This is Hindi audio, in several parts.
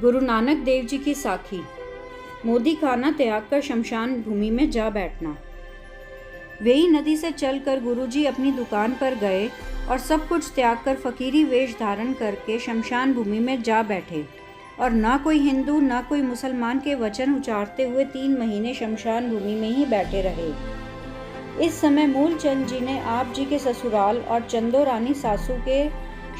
गुरु नानक देव जी की साखी। मोदी खाना त्याग कर शमशान भूमि में जा बैठना। वेई नदी से चलकर गुरुजी अपनी दुकान पर गए और सब कुछ त्याग कर फकीरी वेश धारण करके शमशान भूमि में जा बैठे और ना कोई हिंदू ना कोई मुसलमान के वचन उचारते हुए 3 महीने शमशान भूमि में ही बैठे रहे। इस समय मूलचंद जी ने आप जी के ससुराल और चंदो रानी सासू के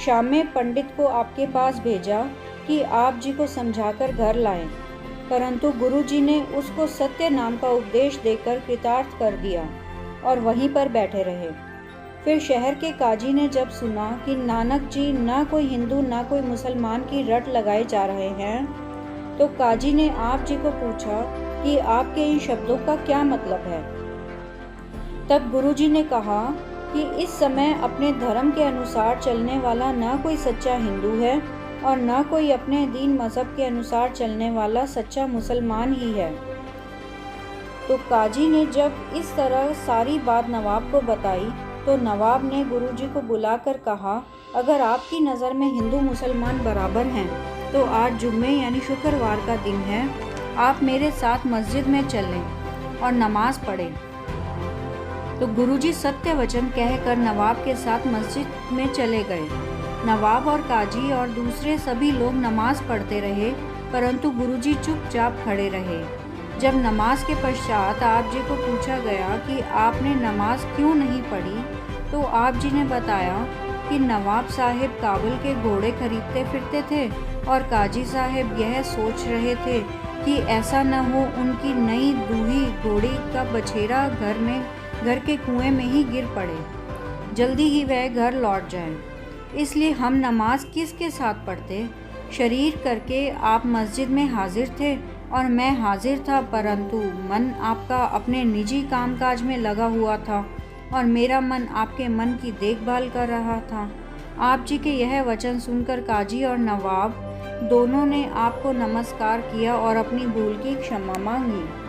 शामे पंडित को आपके पास भेजा कि आप जी को समझाकर घर लाएं, परंतु गुरु जी ने उसको सत्य नाम का उपदेश देकर कृतार्थ कर दिया और वहीं पर बैठे रहे। फिर शहर के काजी ने जब सुना कि नानक जी ना कोई हिंदू ना कोई मुसलमान की रट लगाए जा रहे हैं, तो काजी ने आप जी को पूछा कि आपके इन शब्दों का क्या मतलब है। तब गुरु जी ने कहा कि इस समय अपने धर्म के अनुसार चलने वाला ना कोई सच्चा हिंदू है और ना कोई अपने दीन मज़हब के अनुसार चलने वाला सच्चा मुसलमान ही है। तो काजी ने जब इस तरह सारी बात नवाब को बताई तो नवाब ने गुरुजी को बुलाकर कहा, अगर आपकी नज़र में हिंदू मुसलमान बराबर हैं तो आज जुम्मे यानी शुक्रवार का दिन है, आप मेरे साथ मस्जिद में चलें और नमाज पढ़ें। तो गुरुजी सत्य वचन कहकर नवाब के साथ मस्जिद में चले गए। नवाब और काजी और दूसरे सभी लोग नमाज पढ़ते रहे, परंतु गुरुजी चुपचाप खड़े रहे। जब नमाज के पश्चात आप जी को पूछा गया कि आपने नमाज क्यों नहीं पढ़ी, तो आप जी ने बताया कि नवाब साहिब काबुल के घोड़े खरीदते फिरते थे और काजी साहिब यह सोच रहे थे कि ऐसा न हो उनकी नई दूही घोड़ी का बछेरा घर के कुएं में ही गिर पड़े, जल्दी ही वह घर लौट जाए। इसलिए हम नमाज किसके साथ पढ़ते? शरीर करके आप मस्जिद में हाजिर थे और मैं हाजिर था, परंतु मन आपका अपने निजी कामकाज में लगा हुआ था और मेरा मन आपके मन की देखभाल कर रहा था। आप जी के यह वचन सुनकर काजी और नवाब दोनों ने आपको नमस्कार किया और अपनी भूल की क्षमा मांगी।